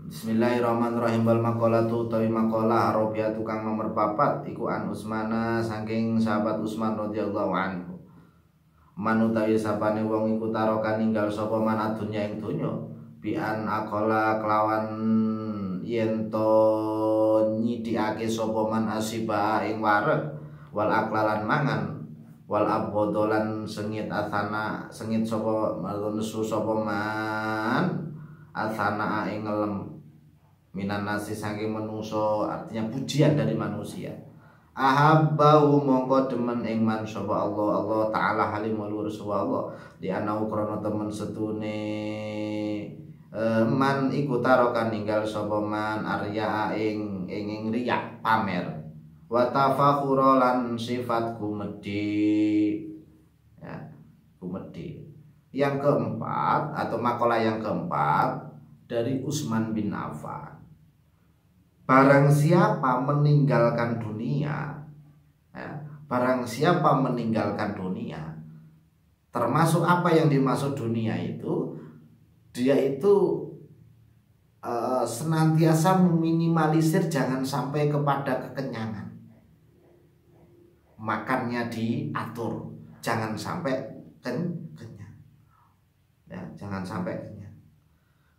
Bismillahirrahmanirrahim. Wal maqalatu tawi maqalah Arabia tukang nomor 4 iku an Utsmana saking sahabat Utsman radhiyallahu anhu. Man utawi sapane wong iku tarokan ninggal sapa man adunya ing donya bi an aqala kelawan yen to nyidikake sapa man asiba ing wareg wal aklalan mangan wal abdolan sengit asana sengit sapa nesu sapa man asana ing ngelem minan nasi saking menungso, artinya pujian dari manusia. Ahabbau mongko demen ing man sapa Allah taala halim luhur sapa Allah di anau krana temen setune man iku tarokan ninggal sapa man arya ing riya pamer wa tafakhura lan sifat gumedhi ya, gumedhi. Yang keempat atau makalah yang keempat dari Utsman bin Affan. Barang siapa meninggalkan dunia ya, barang siapa meninggalkan dunia, termasuk apa yang dimaksud dunia itu, dia itu senantiasa meminimalisir jangan sampai kepada kekenyangan. Makannya diatur, jangan sampai kenyang ya, jangan sampai kenyang.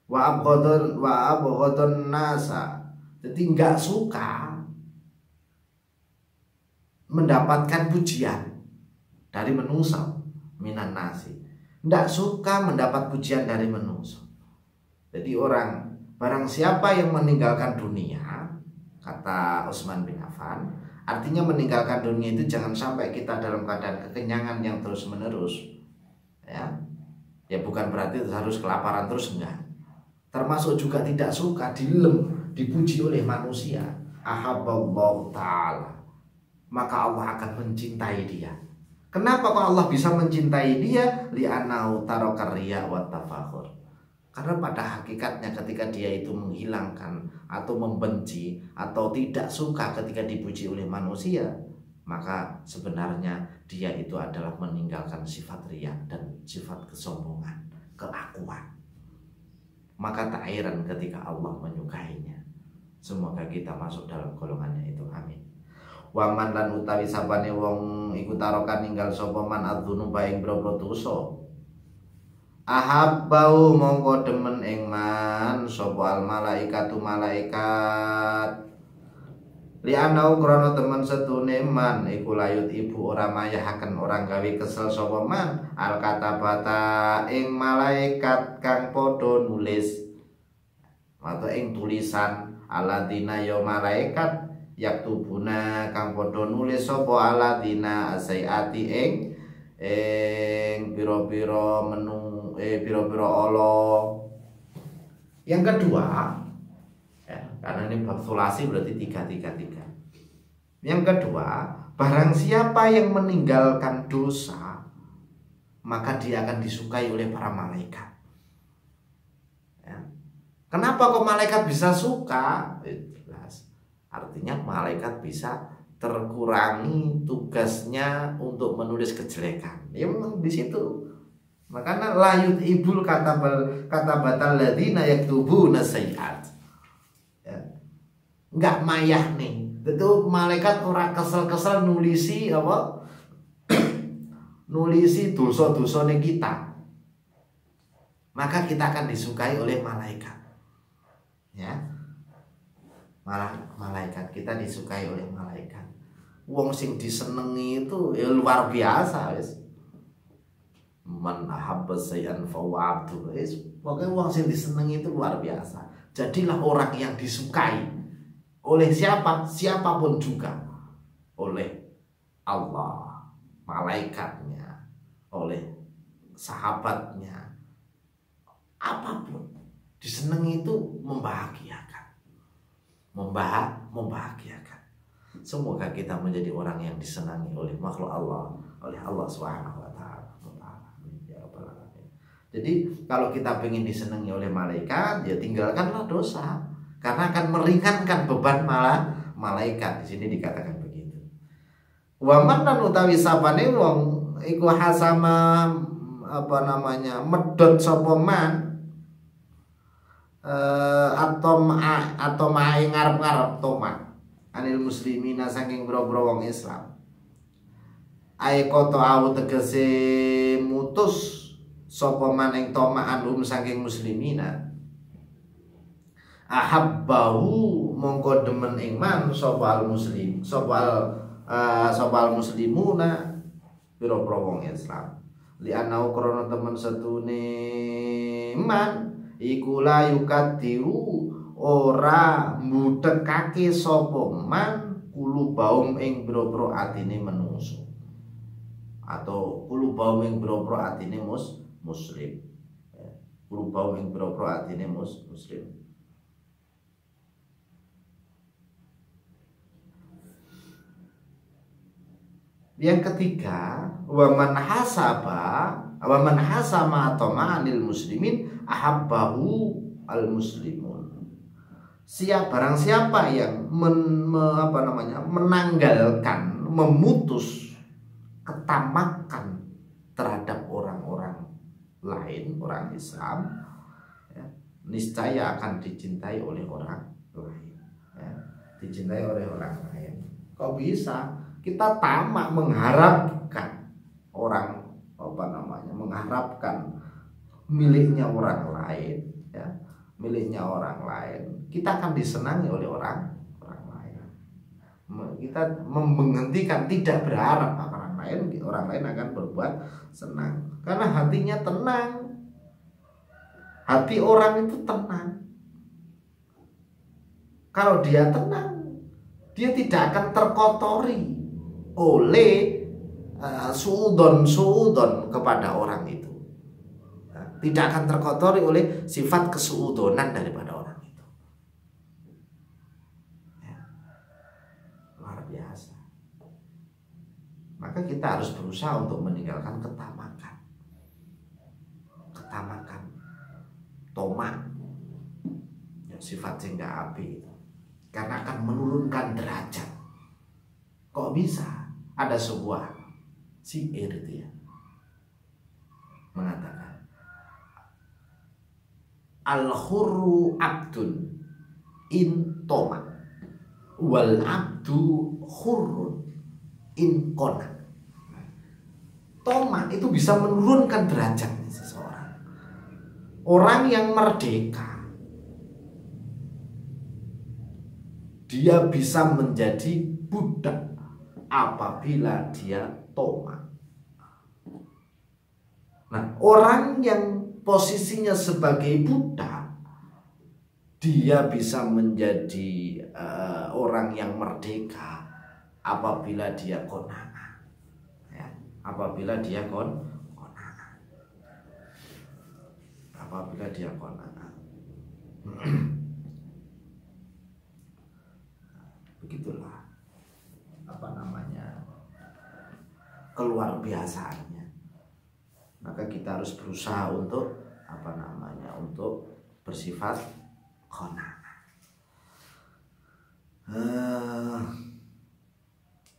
Wa abghadun nasa, jadi nggak suka mendapatkan pujian dari manusia minan nasi, nggak suka mendapat pujian dari manusia. Jadi barang siapa yang meninggalkan dunia, kata Utsman bin Affan, artinya meninggalkan dunia itu jangan sampai kita dalam keadaan kekenyangan yang terus menerus ya bukan berarti harus kelaparan terus, enggak. Termasuk juga tidak suka dipuji oleh manusia. Ahabballahu ta'ala, maka Allah akan mencintai dia. Kenapa kok Allah bisa mencintai dia? Li'annahu taraka riya wa tafakhur. Karena pada hakikatnya ketika dia itu menghilangkan atau membenci atau tidak suka ketika dipuji oleh manusia, maka sebenarnya dia itu adalah meninggalkan sifat riya dan sifat kesombongan, keakuan. Maka tak heran ketika Allah menyukainya. Semoga kita masuk dalam golongannya itu, amin. Waman lan utawi sabane wong iku tarokan ninggal sapa man adzunuba ing boro dosa. Ahabbau mongko demen ing man sapa al malaikatu malaikat. Li'anau krana temen setune man iku layut ibu ora mayahaken orang gawe kesel sapa man al katabata ing malaikat kang padha nulis atau ing tulisan aladina ya malaikat yaktubuna kang padha nulis sapa aladina asaiati ing pira-pira menu pira-pira Allah. Yang kedua ya, karena ini bab sulasi berarti 3. Yang kedua, barang siapa yang meninggalkan dosa, maka dia akan disukai oleh para malaikat ya. Kenapa kok malaikat bisa suka? Jelas, artinya malaikat bisa terkurangi tugasnya untuk menulis kejelekan. Ya memang di situ. Makanya layut ibul kata batal ladina yaktubuna sayyi'at. Ya. Enggak mayah nih. Itu malaikat orang kesel-kesel nulisi apa? Nulisi dosa-dosane kita. Maka kita akan disukai oleh malaikat. Ya. Malah malaikat kita disukai oleh malaikat. Wong sing disenengi itu ya luar biasa wis. Man ahabba sayyan fawabtu wis. Pokoknya wong sing disenengi itu luar biasa. Jadilah orang yang disukai oleh siapa? Siapapun juga. Oleh Allah, malaikatnya, oleh sahabatnya. Apapun disenengi itu membahagiakan. membahagiakan. Semoga kita menjadi orang yang disenangi oleh makhluk Allah, oleh Allah Subhanahu wa taala. Jadi kalau kita ingin disenangi oleh malaikat, ya tinggalkanlah dosa, karena akan meringankan beban malaikat. Di sini dikatakan begitu. Wa man lan utawi sapane wong iku hasama medhot sapa man atau mae ngarep-ngarep tomak anil muslimina saking boro-boro wong Islam. Ae koto au tegese mutus sapa man ing tomak anhum saking muslimina. Ahabbahu mongko demen ing man sapa al muslimuna boro-boro wong Islam. Li'anau krana temen setune man iku la yukadiru ora mbutekake sapa man kulubaum ing boro-boro atine menungso, atau kulubaum ing boro-boro atine muslim, kulubaum ing boro-boro atine muslim. Yang ketiga, waman hasama toma'anil muslimin ahabbahu al muslimun. Barang siapa yang menanggalkan, memutus ketamakan terhadap orang-orang lain, orang Islam, ya, niscaya akan dicintai oleh orang lain, ya, dicintai oleh orang lain. Kok bisa? Kita tamak mengharapkan orang mengharapkan miliknya orang lain, ya, miliknya orang lain. Kita akan disenangi oleh orang lain. Kita menghentikan tidak berharap orang lain akan berbuat senang, karena hatinya tenang. Hati orang itu tenang. Kalau dia tenang, dia tidak akan terkotori oleh suudon kepada orang itu. Tidak akan terkotori oleh sifat kesuudonan daripada orang itu. Ya. Luar biasa. Maka kita harus berusaha untuk meninggalkan ketamakan, tomak, ya, sifat sehingga api itu, karena akan menurunkan derajat. Kok bisa? Ada sebuah syair itu, ya, mengatakan al-hurru abdun in toma wal abdu hurrun in kona. Toma itu bisa menurunkan derajatnya seseorang. Orang yang merdeka, dia bisa menjadi budak apabila dia toma. Nah, orang yang posisinya sebagai budak, dia bisa menjadi orang yang merdeka apabila dia kona'ah, ya, apabila dia kona'ah, begitulah keluar biasaannya. Maka kita harus berusaha untuk untuk bersifat qanaah.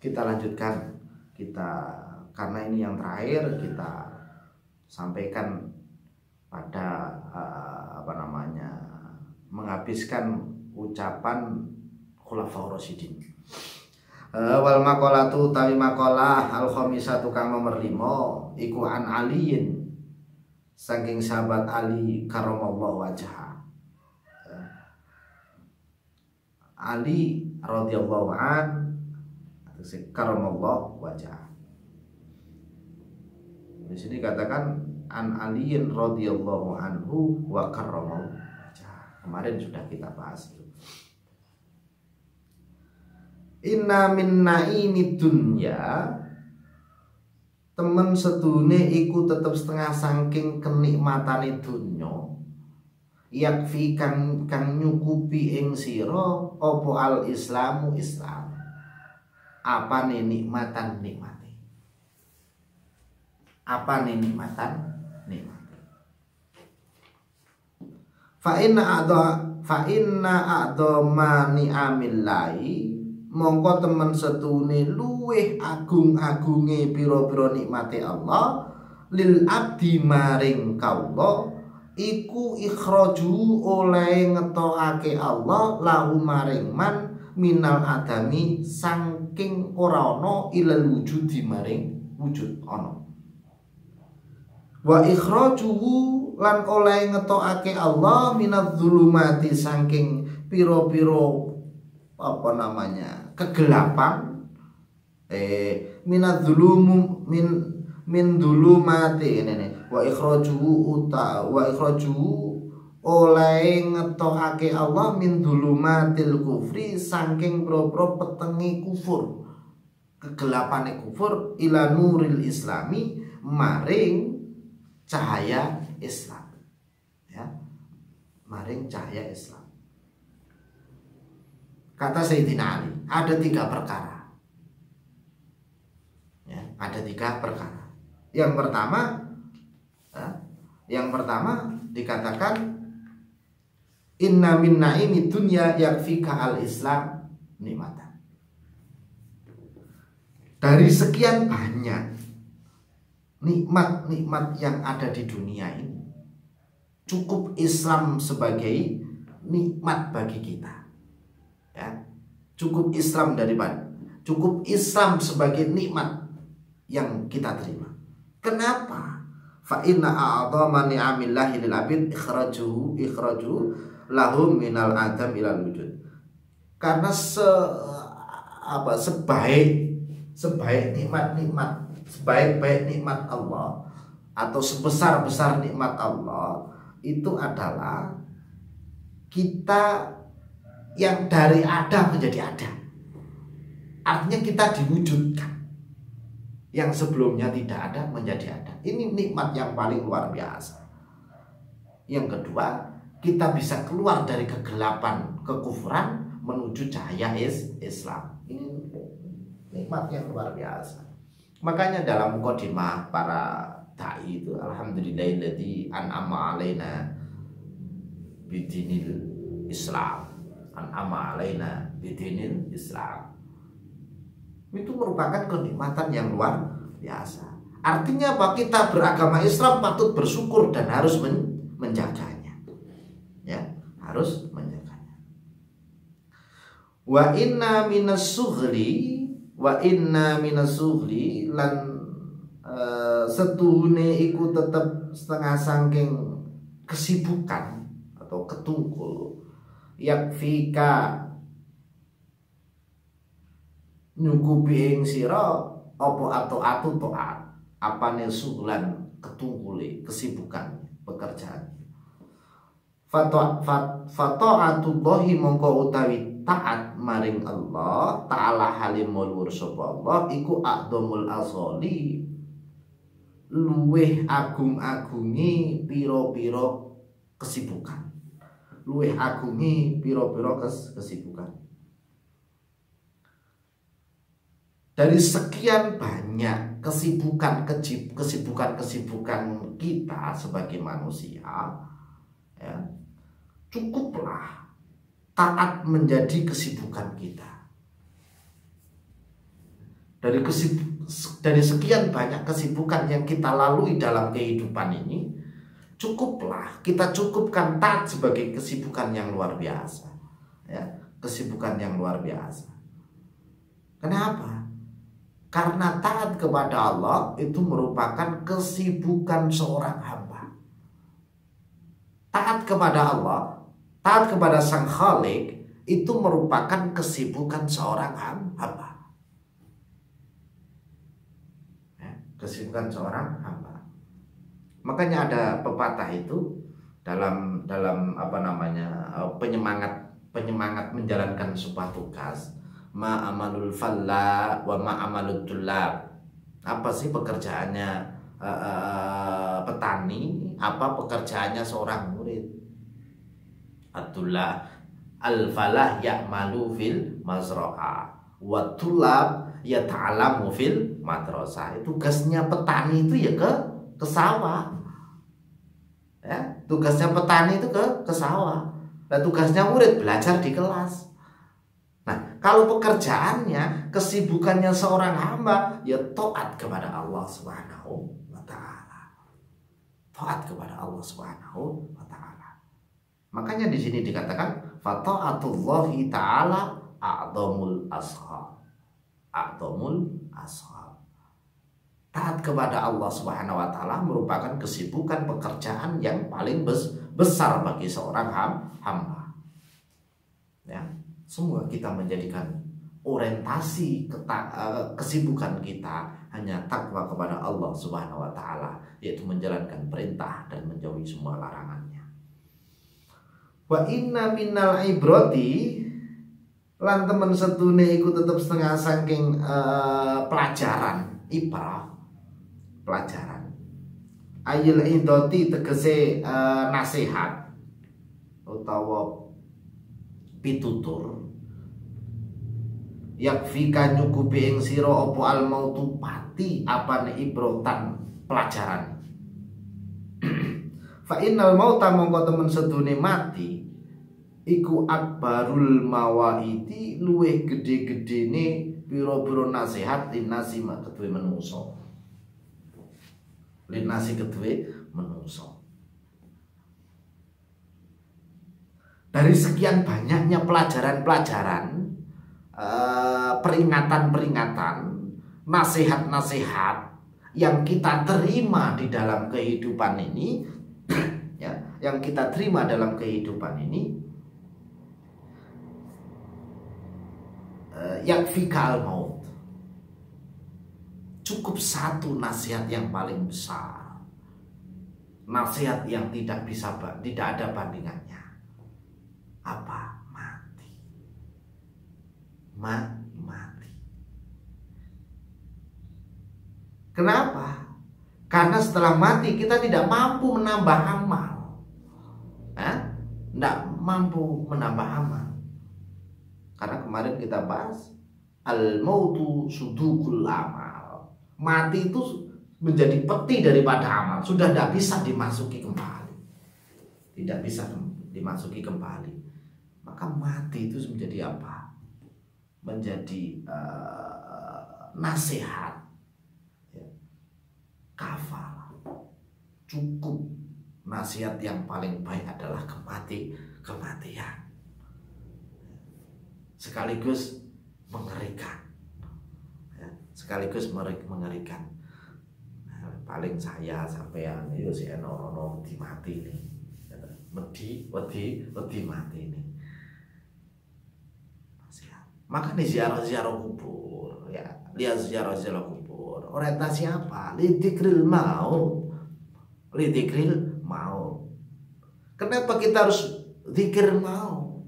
Kita lanjutkan, karena ini yang terakhir kita sampaikan pada menghabiskan ucapan Khulafaur Rasyidin. Wal maqalatu tawi maqalah al khamisatu kang nomor 5 iku an aliyin saking sahabat Ali karramallahu wajha. Ali radhiyallahu an karramallahu wajha. Di sini katakan an aliyin radhiyallahu anhu wa karramallahu wajha. Kemarin sudah kita bahas itu. Inna min naimid dunya, temen sedune iku tetep setengah saking kenikmatane dunya, yakfi kang nyukupi ing sira opo al Islamu Islam. Apa nih nikmatan nikmati? Apa nih nikmatan nikmati? Fa inna a'dhama ni'amillahi, mongko temen setune luweh agung-agunge pira-pira nikmate Allah lil abdi maring kawula iku ikhraju oleh ngetokake Allah lahu maring man minal adami saking ora ana ilal wujudi maring wujud ana. Wa ikhrajuhu lan oleh ngetokake Allah minadz zulumati saking pira-pira apa namanya kegelapan, minadz zulum min dzulumati ini wa ikhrajuhu oleh ngetokake Allah min dzulumatil kufri saking pira-pira petenge kufur, kegelapane kufur ila nuril islami maring cahaya Islam, ya, maring cahaya Islam. Kata Sayyidina Ali, ada 3 perkara, ya, ada 3 perkara. Yang pertama dikatakan inna min naimi dunya yakfika al Islam nikmatan. Dari sekian banyak nikmat-nikmat yang ada di dunia ini, cukup Islam sebagai nikmat bagi kita, ya. Cukup Islam sebagai nikmat yang kita terima. Kenapa? Fa inna a'dhama ni'amillahi lil 'abid ikhraju lahum minal adam ilal wujud. Karena sebaik nikmat-nikmat, sebaik-baik nikmat Allah atau sebesar-besar nikmat Allah itu adalah kita yang dari ada menjadi ada. Artinya kita diwujudkan. Yang sebelumnya tidak ada menjadi ada. Ini nikmat yang paling luar biasa. Yang kedua, kita bisa keluar dari kegelapan kekufuran menuju cahaya Islam. Ini nikmat yang luar biasa. Makanya dalam mukadimah para dai itu, alhamdulillahilladzi an'ama alaina bidinil Islam, an'ama alaina bidinil Islam. Itu merupakan kenikmatan yang luar biasa. Artinya apa? Kita beragama Islam patut bersyukur dan harus menjaganya, ya, harus menjaganya. Wa inna minas sughri lan setuhune iku tetep setengah saking kesibukan atau ketungkul yakfika nyukupi ing sira apa atau taat apane sughlan ketungkule kesibukan pekerjaan. Fata'atullahi mongko utawi taat maring Allah ta'ala halimul wursapa Allah iku a'dhamul azali luweh agung-agungi pira-pira kesibukan, luweh agungi pira-pira kesibukan. Dari sekian banyak kesibukan kita sebagai manusia, ya, cukuplah taat menjadi kesibukan kita. Dari sekian banyak kesibukan yang kita lalui dalam kehidupan ini, cukuplah kita cukupkan taat sebagai kesibukan yang luar biasa, ya, kesibukan yang luar biasa. Kenapa? Karena taat kepada Allah itu merupakan kesibukan seorang hamba. Taat kepada Allah, taat kepada Sang Khalik itu merupakan kesibukan seorang hamba. Ya, kesibukan seorang hamba. Makanya ada pepatah itu dalam apa namanya penyemangat menjalankan sebuah tugas. Ma amalul falla wa ma amalul tullab. Apa sih pekerjaannya petani? Apa pekerjaannya seorang murid? Atullah Al-falah ya'malu fil mazra'ah, wa tulab yata'alamu fil madrasah. Tugasnya petani itu ya ke sawah. Ya, tugasnya petani itu ke sawah. Dan tugasnya murid belajar di kelas. Nah, kalau pekerjaannya, kesibukannya seorang hamba, ya taat kepada Allah Subhanahu wa taala. Taat kepada Allah Subhanahu wa taala. Makanya di sini dikatakan fa ta'atullahi ta'ala a'dhamul ashab. A'dhamul ashab. Taat kepada Allah Subhanahu wa taala merupakan kesibukan pekerjaan yang paling besar bagi seorang hamba. Ya. Semua kita menjadikan orientasi kesibukan kita hanya takwa kepada Allah Subhanahu wa taala, yaitu menjalankan perintah dan menjauhi semua larangannya. Wa inna minnal ibrati, lan temen setune iku tetep setengah saking pelajaran ibrah, pelajaran. Ayil idoti tegese nasihat utawa pitutur, yakfika nyukupi ing sira apa al mautu pati apane ibrotan pelajaran. Fa innal mauta mongko temen sedune mati iku akbarul mawaidi, luweh gede-gedene pira-pira nasihat linasi kedue menungso. Linasi kedue menungso. Dari sekian banyaknya pelajaran-pelajaran, peringatan-peringatan, nasihat-nasihat yang kita terima di dalam kehidupan ini, ya, yang kita terima dalam kehidupan ini, yakfikal maut. Cukup satu nasihat yang paling besar, nasihat yang tidak ada bandingannya. Apa? Mati. Mati. Kenapa? Karena setelah mati kita tidak mampu menambah amal. Tidak mampu menambah amal. Karena kemarin kita bahas al-mautu sudukul amal. Mati itu menjadi peti daripada amal. Sudah tidak bisa dimasuki kembali. Tidak bisa dimasuki kembali. Maka mati itu menjadi apa? Menjadi nasihat, ya, kafal. Cukup nasihat yang paling baik adalah kematian. Sekaligus mengerikan, ya, sekaligus mengerikan. Paling saya sampean itu si eno mati nih, wedi mati nih. Maka nih ziarah kubur, ya, lihat ziarah kubur. Orientasi apa? Lidzikril maut. Kenapa kita harus zikir maut?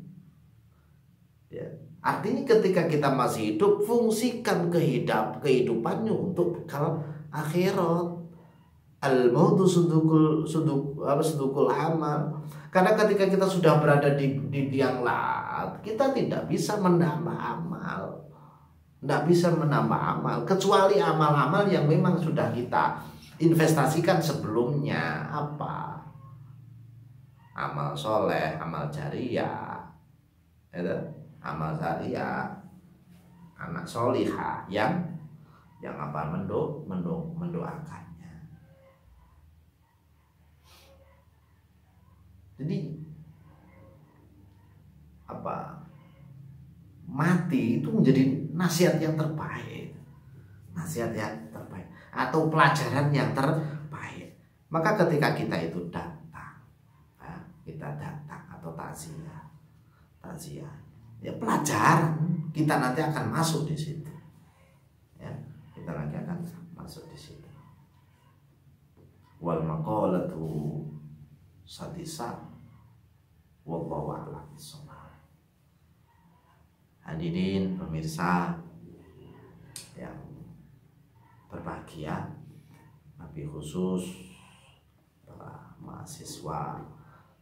Ya, artinya ketika kita masih hidup, fungsikan kehidupannya untuk bekal akhirat. Al-mautu sudukul amal. Karena ketika kita sudah berada di tiang lahat, kita tidak bisa menambah amal. Tidak bisa menambah amal kecuali amal-amal yang memang sudah kita investasikan sebelumnya. Apa? Amal soleh, amal jariah, amal jariah, anak solihah yang apa? Mendoakannya. Jadi apa? Mati itu menjadi nasihat yang terbaik. Nasihat yang terbaik atau pelajaran yang terbaik. Maka ketika kita itu datang, kita datang atau takziah, ya pelajaran kita nanti akan masuk di situ. Ya, kita nanti akan masuk di situ. Wal maqalatu sadisa wallahu a'lam bishawab. Hadirin pemirsa yang berbahagia, tapi khusus para mahasiswa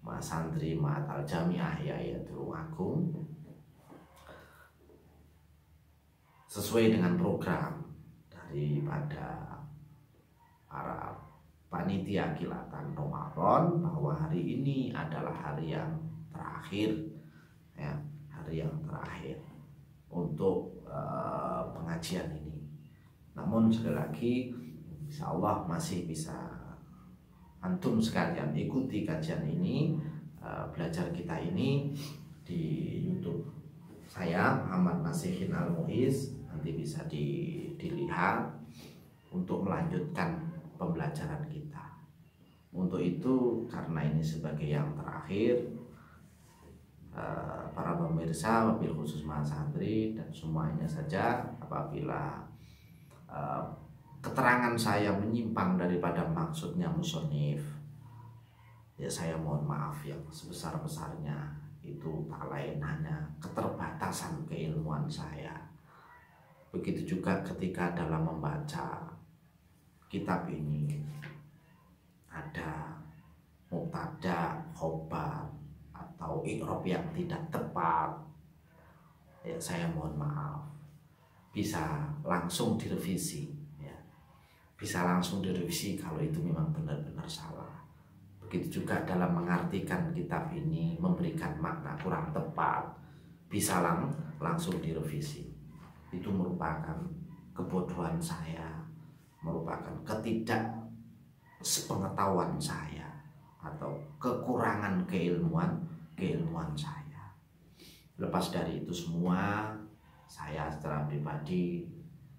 Mas Santri Ma'at Al Jamiah Yahya Tulungagung, sesuai dengan program daripada para panitia kilatan Ramadan bahwa hari ini adalah hari yang terakhir, ya, hari yang terakhir untuk pengajian ini. Namun sekali lagi, insya Allah masih bisa antum sekalian ikuti kajian ini, belajar kita ini di YouTube saya Muhammad Nasihin Al-Muiz. Nanti bisa dilihat untuk melanjutkan pembelajaran kita. Untuk itu, karena ini sebagai yang terakhir, para pemirsa, wabil khusus Mas Santri dan semuanya saja, apabila keterangan saya menyimpang daripada maksudnya musonif, ya saya mohon maaf yang sebesar-besarnya. Itu tak lain hanya keterbatasan keilmuan saya. Begitu juga ketika dalam membaca kitab ini ada mubtada, khobar atau i'rab yang tidak tepat, ya saya mohon maaf. Bisa langsung direvisi, ya. Bisa langsung direvisi kalau itu memang benar-benar salah. Begitu juga dalam mengartikan kitab ini memberikan makna kurang tepat, bisa langsung direvisi. Itu merupakan kebodohan saya, merupakan ketidaksepengetahuan saya atau kekurangan keilmuan saya. Lepas dari itu semua, saya secara pribadi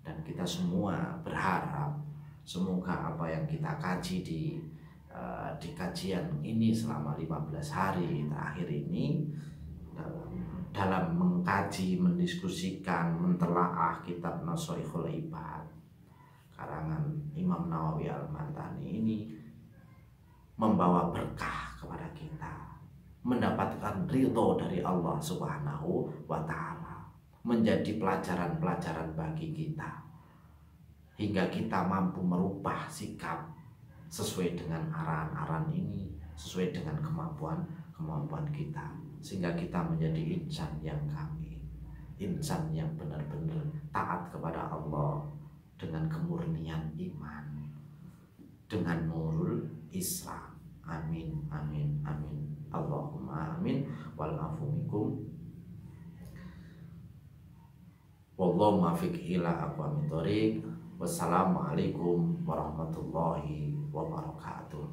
dan kita semua berharap semoga apa yang kita kaji di kajian ini selama 15 hari terakhir ini, dalam mengkaji, mendiskusikan, mentelaah kitab Nashaikhul Ibad karangan Imam Nawawi Al-Mantani ini membawa berkah kepada kita, mendapatkan ridho dari Allah Subhanahu wa Ta'ala, menjadi pelajaran-pelajaran bagi kita, hingga kita mampu merubah sikap sesuai dengan arahan-arahan ini, sesuai dengan kemampuan kita, sehingga kita menjadi insan yang kamil, insan yang benar-benar taat kepada Allah dengan kemurnian iman, dengan nurul Islam. Amin, amin, amin. Allahumma amin. Wal afu minkum. Wallahu muwaffiq ila aqwamit thoriq. Wassalamualaikum warahmatullahi wabarakatuh.